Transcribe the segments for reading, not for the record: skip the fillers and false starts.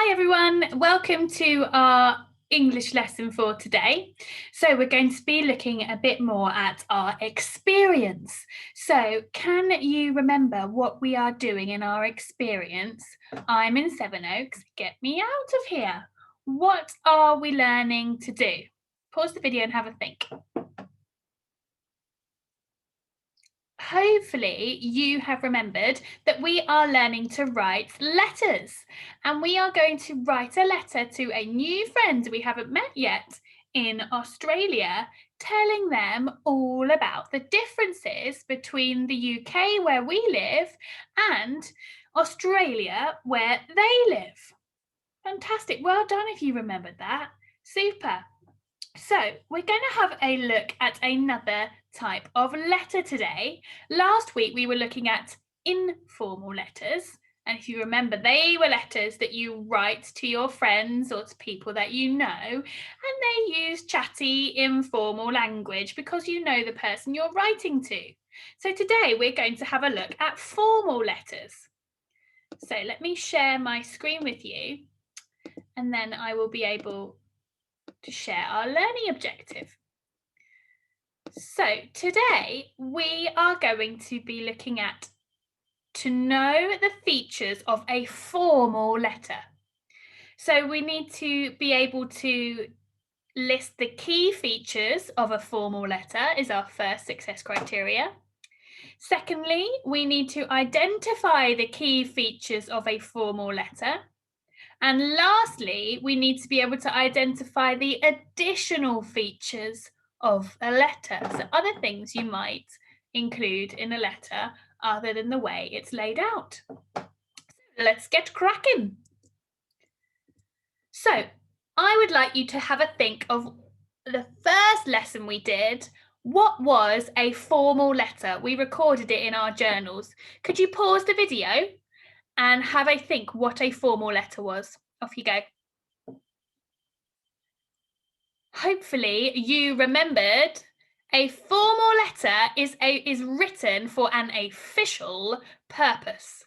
Hi everyone, welcome to our English lesson for today. So we're going to be looking a bit more at our experience. So can you remember what we are doing in our experience? I'm in Sevenoaks, get me out of here. What are we learning to do? Pause the video and have a think. Hopefully you have remembered that we are learning to write letters, and we are going to write a letter to a new friend we haven't met yet in Australia, telling them all about the differences between the UK where we live and Australia where they live. Fantastic. Well done if you remembered that. Super. So we're going to have a look at another type of letter today. Last week we were looking at informal letters. And if you remember, they were letters that you write to your friends or to people that you know. And they use chatty, informal language because you know the person you're writing to. So today we're going to have a look at formal letters. So let me share my screen with you, and then I will be able to share our learning objective. So today we are going to be looking at to know the features of a formal letter. So we need to be able to list the key features of a formal letter is our first success criteria. Secondly, we need to identify the key features of a formal letter. And lastly, we need to be able to identify the additional features of a letter. So other things you might include in a letter other than the way it's laid out. So let's get cracking. So I would like you to have a think of the first lesson we did. What was a formal letter? We recorded it in our journals. Could you pause the video and have a think what a formal letter was? Off you go. Hopefully you remembered a formal letter is written for an official purpose.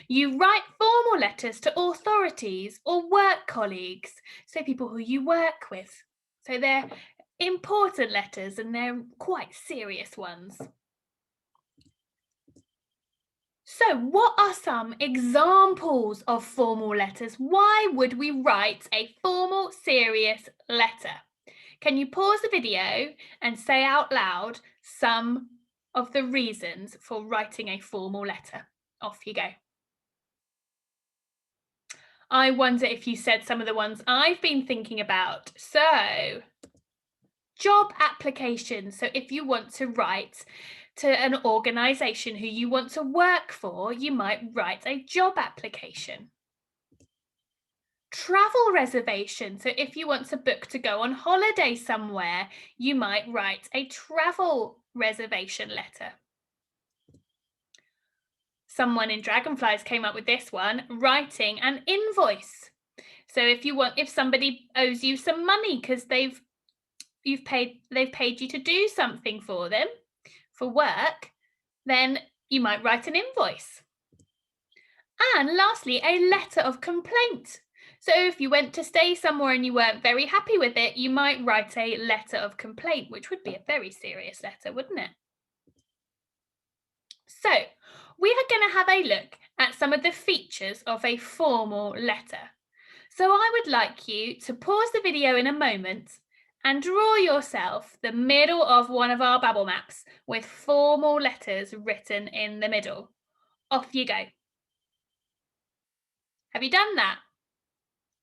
You write formal letters to authorities or work colleagues, so people who you work with. So they're important letters and they're quite serious ones. So what are some examples of formal letters? Why would we write a formal, serious letter? Can you pause the video and say out loud some of the reasons for writing a formal letter? Off you go. I wonder if you said some of the ones I've been thinking about. So, job application. So if you want to write to an organisation who you want to work for, you might write a job application. Travel reservation. So if you want to book to go on holiday somewhere, you might write a travel reservation letter. Someone in Dragonflies came up with this one, writing an invoice. So if somebody owes you some money because they've paid you to do something for them for work, then you might write an invoice. And lastly, a letter of complaint. So if you went to stay somewhere and you weren't very happy with it, you might write a letter of complaint, which would be a very serious letter, wouldn't it? So we are going to have a look at some of the features of a formal letter. So I would like you to pause the video in a moment and draw yourself the middle of one of our bubble maps with formal letters written in the middle. Off you go. Have you done that?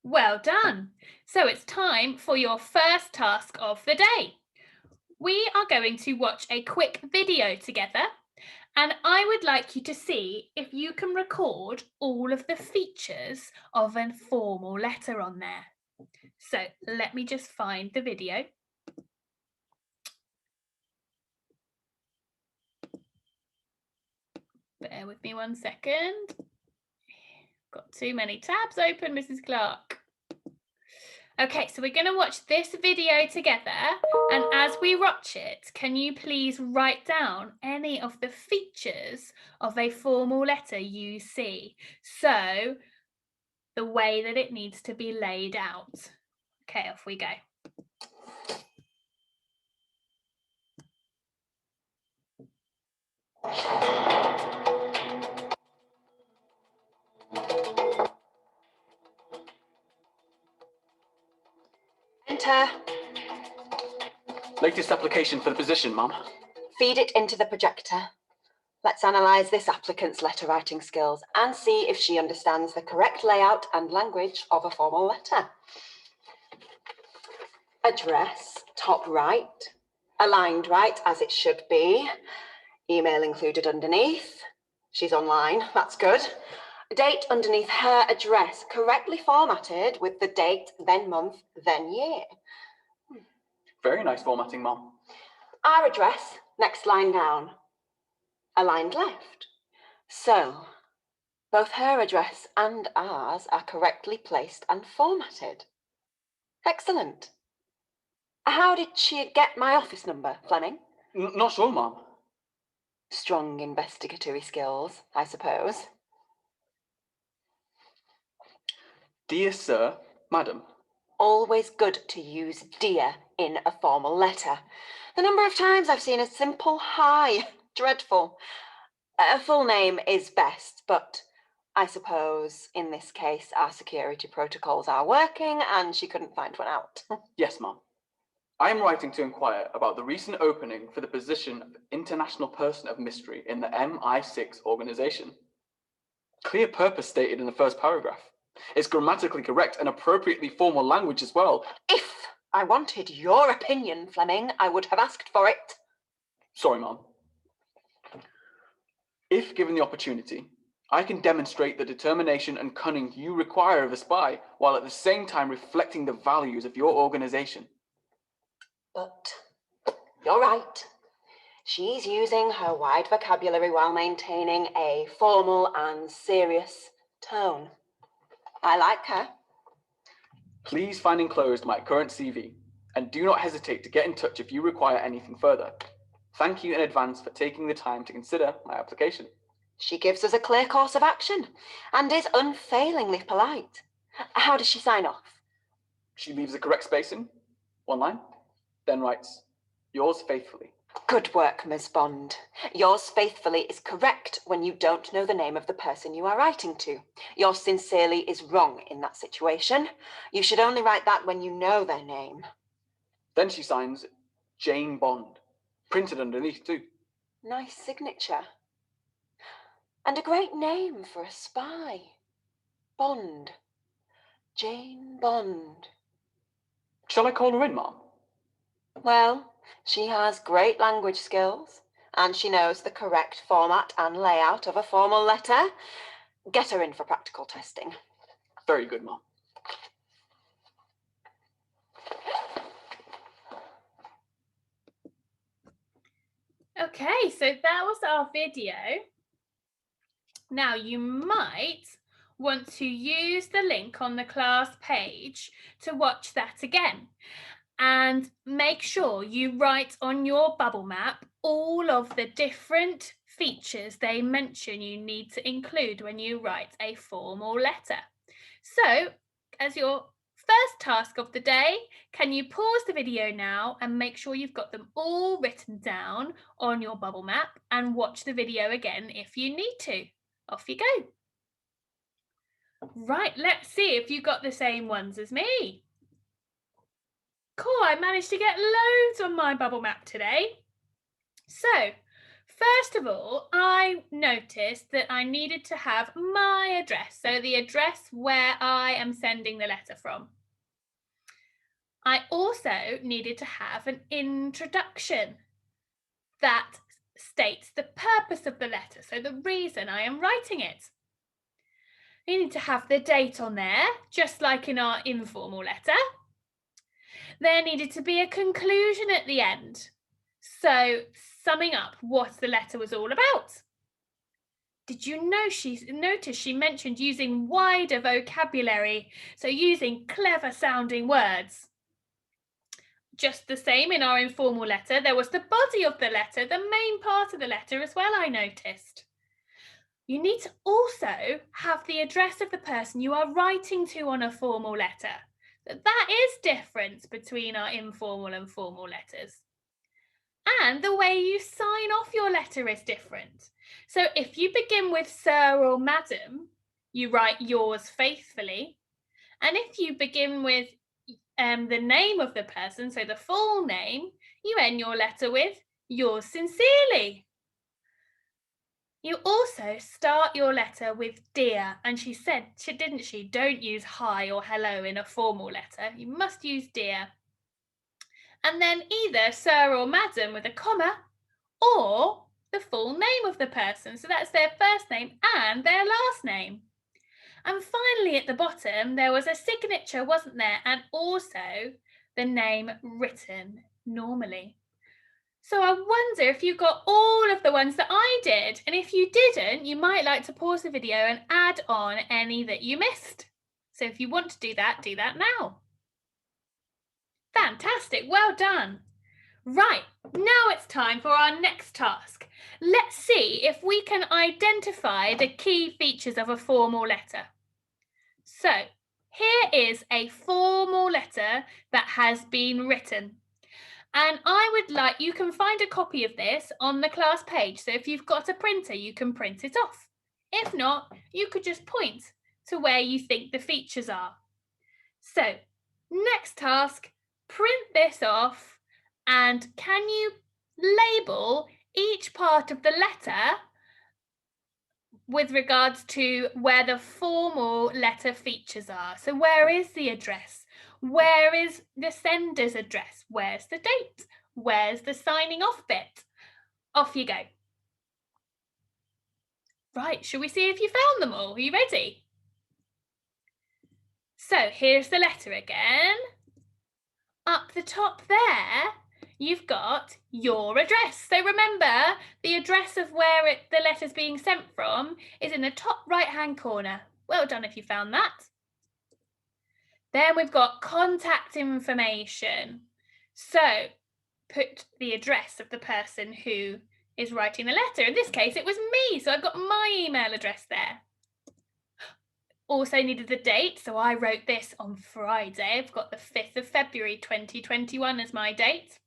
Well done. So it's time for your first task of the day. We are going to watch a quick video together, and I would like you to see if you can record all of the features of a formal letter on there. So let me just find the video. Bear with me 1 second. Got too many tabs open, Mrs. Clark. Okay, so we're going to watch this video together, and as we watch it, can you please write down any of the features of a formal letter you see? So the way that it needs to be laid out. Okay, off we go. Enter. Latest application for the position, Mum. Feed it into the projector. Let's analyse this applicant's letter writing skills and see if she understands the correct layout and language of a formal letter. Address, top right. Aligned right as it should be. Email included underneath. She's online, that's good. Date underneath her address, correctly formatted with the date, then month, then year. Very nice formatting, Mum. Our address, next line down. Aligned left. So, both her address and ours are correctly placed and formatted. Excellent. How did she get my office number, Fleming? Not sure, Mum. Strong investigatory skills, I suppose. Dear Sir, Madam. Always good to use dear in a formal letter. The number of times I've seen a simple hi, dreadful. A full name is best, but I suppose in this case our security protocols are working and she couldn't find one out. Yes, Mum. I am writing to inquire about the recent opening for the position of International Person of Mystery in the MI6 organization. Clear purpose stated in the first paragraph. It's grammatically correct and appropriately formal language as well. If I wanted your opinion, Fleming, I would have asked for it. Sorry, Mum. If given the opportunity, I can demonstrate the determination and cunning you require of a spy, while at the same time reflecting the values of your organization. But you're right. She's using her wide vocabulary while maintaining a formal and serious tone. I like her. Please find enclosed my current CV, and do not hesitate to get in touch if you require anything further. Thank you in advance for taking the time to consider my application. She gives us a clear course of action and is unfailingly polite. How does she sign off? She leaves the correct spacing, one line, then writes, yours faithfully. Good work, Ms. Bond. Yours faithfully is correct when you don't know the name of the person you are writing to. Yours sincerely is wrong in that situation. You should only write that when you know their name. Then she signs Jane Bond, printed underneath too. Nice signature. And a great name for a spy. Bond. Jane Bond. Shall I call her in, Mum? Well, she has great language skills, and she knows the correct format and layout of a formal letter. Get her in for practical testing. Very good, Mum. Okay, so that was our video. Now you might want to use the link on the class page to watch that again. And make sure you write on your bubble map all of the different features they mention you need to include when you write a formal letter. So, as your first task of the day, can you pause the video now and make sure you've got them all written down on your bubble map and watch the video again if you need to. Off you go. Right, let's see if you got the same ones as me. Cool, I managed to get loads on my bubble map today. So, first of all, I noticed that I needed to have my address, so the address where I am sending the letter from. I also needed to have an introduction that states the purpose of the letter, so the reason I am writing it. I need to have the date on there, just like in our informal letter. There needed to be a conclusion at the end. So, summing up what the letter was all about. Did you know notice she mentioned using wider vocabulary, so using clever sounding words? Just the same in our informal letter, there was the body of the letter, the main part of the letter as well, I noticed. You need to also have the address of the person you are writing to on a formal letter. That is different between our informal and formal letters. And the way you sign off your letter is different. So if you begin with Sir or Madam, you write yours faithfully. And if you begin with the name of the person, so the full name, you end your letter with yours sincerely. You also start your letter with dear, and she said, didn't she, don't use hi or hello in a formal letter. You must use dear. And then either sir or madam with a comma, or the full name of the person. So that's their first name and their last name. And finally at the bottom, there was a signature, wasn't there? And also the name written normally. So I wonder if you got all of the ones that I did. And if you didn't, you might like to pause the video and add on any that you missed. So if you want to do that now. Fantastic, well done. Right, now it's time for our next task. Let's see if we can identify the key features of a formal letter. So here is a formal letter that has been written. And I would like, you can find a copy of this on the class page. So if you've got a printer, you can print it off. If not, you could just point to where you think the features are. So next task, print this off, and can you label each part of the letter with regards to where the formal letter features are? So where is the address? Where is the sender's address? Where's the date? Where's the signing off bit? Off you go. Right, shall we see if you found them all? Are you ready? So here's the letter again. Up the top there, you've got your address. So remember, the address of where the letter's being sent from is in the top right-hand corner. Well done if you found that. Then we've got contact information. So put the address of the person who is writing the letter. In this case, it was me, so I've got my email address there. Also needed the date, so I wrote this on Friday. I've got the 5th of February 2021 as my date.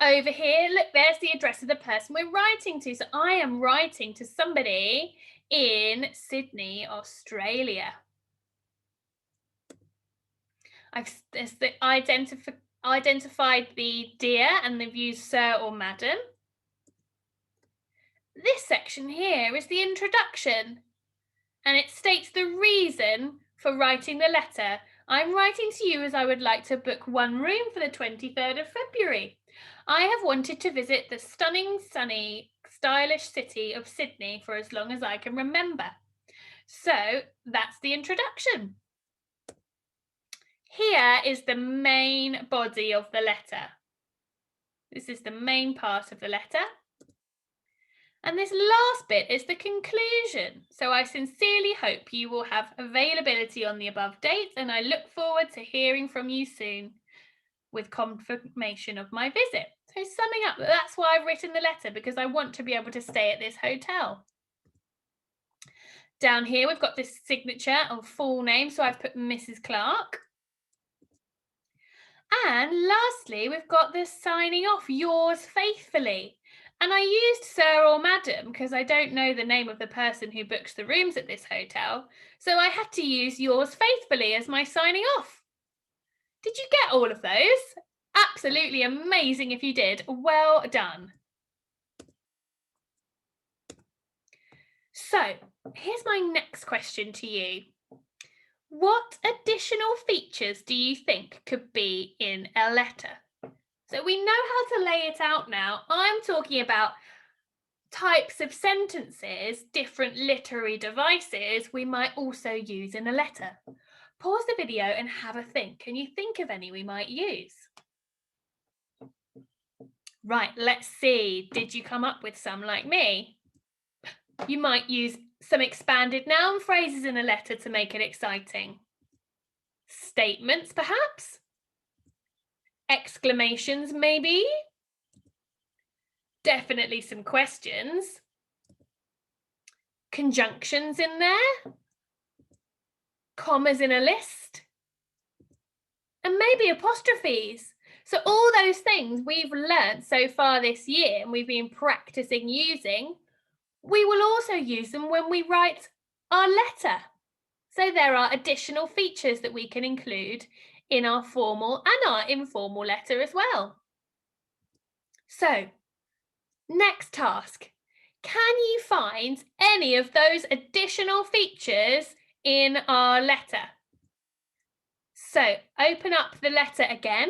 Over here, look, there's the address of the person we're writing to. So I am writing to somebody in Sydney, Australia. I've identified the dear and they've used sir or madam. This section here is the introduction, and it states the reason for writing the letter. I'm writing to you as I would like to book one room for the 23rd of February. I have wanted to visit the stunning, sunny, stylish city of Sydney for as long as I can remember. So that's the introduction. Here is the main body of the letter. This is the main part of the letter. And this last bit is the conclusion. So I sincerely hope you will have availability on the above dates, and I look forward to hearing from you soon with confirmation of my visit. So summing up, that's why I've written the letter, because I want to be able to stay at this hotel. Down here, we've got this signature of full name. So I've put Mrs. Clark. And lastly, we've got this signing off, yours faithfully. And I used sir or madam because I don't know the name of the person who books the rooms at this hotel. So I had to use yours faithfully as my signing off. Did you get all of those? Absolutely amazing if you did. Well done. So here's my next question to you. What additional features do you think could be in a letter? So we know how to lay it out now. I'm talking about types of sentences, different literary devices we might also use in a letter. Pause the video and have a think. Can you think of any we might use? Right, let's see. Did you come up with some like me? You might use some expanded noun phrases in a letter to make it exciting. Statements, perhaps? Exclamations, maybe? Definitely some questions. conjunctions in there, commas in a list, and maybe apostrophes. So all those things we've learnt so far this year and we've been practicing using, we will also use them when we write our letter. So there are additional features that we can include in our formal and our informal letter as well. So, next task. Can you find any of those additional features in our letter? So, open up the letter again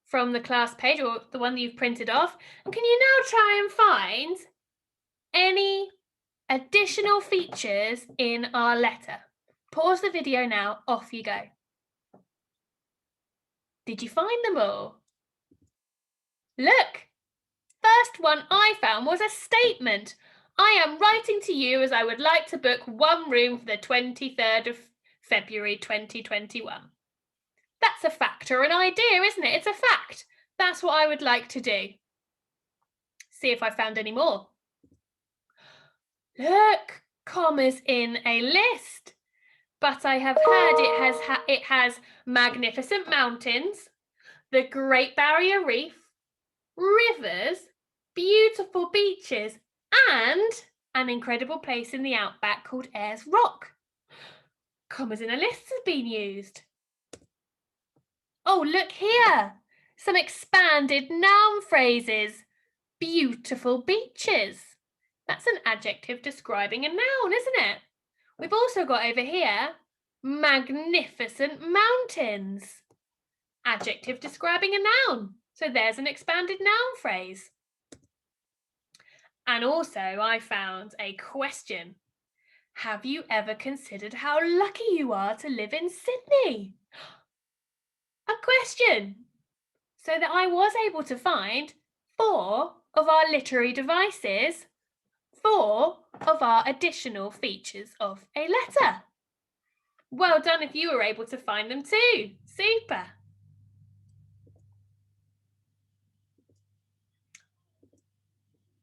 from the class page or the one that you've printed off. And can you now try and find any additional features in our letter? Pause the video now, off you go. Did you find them all? Look, first one I found was a statement. I am writing to you as I would like to book one room for the 23rd of February 2021. That's a fact or an idea, isn't it? It's a fact. That's what I would like to do. See if I found any more. Look, commas in a list. But I have heard it has magnificent mountains, the Great Barrier Reef, rivers, beautiful beaches, and an incredible place in the outback called Ayers Rock. Commas in a list has been used. Oh, look here. Some expanded noun phrases. Beautiful beaches. That's an adjective describing a noun, isn't it? We've also got over here, magnificent mountains. Adjective describing a noun. So there's an expanded noun phrase. And also I found a question. Have you ever considered how lucky you are to live in Sydney? A question. So that I was able to find 4 of our literary devices, 4 of our additional features of a letter. Well done if you were able to find them too. Super.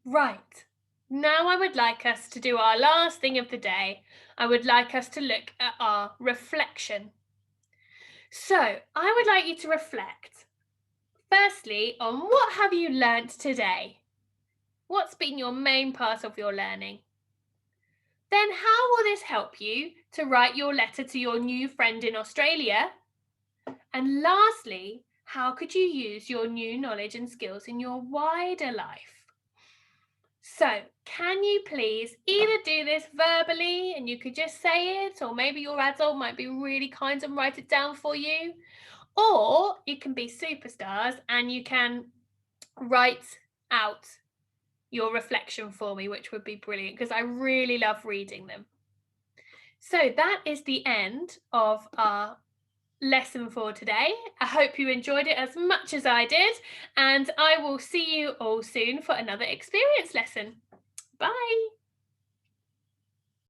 Right, now I would like us to do our last thing of the day. I would like us to look at our reflection. So I would like you to reflect, firstly, on what have you learnt today? What's been your main part of your learning? Then how will this help you to write your letter to your new friend in Australia? And lastly, how could you use your new knowledge and skills in your wider life? So, can you please either do this verbally and you could just say it, or maybe your adult might be really kind and write it down for you, or you can be superstars and you can write out your reflection for me, which would be brilliant because I really love reading them. So that is the end of our lesson for today. I hope you enjoyed it as much as I did, and I will see you all soon for another experience lesson. Bye.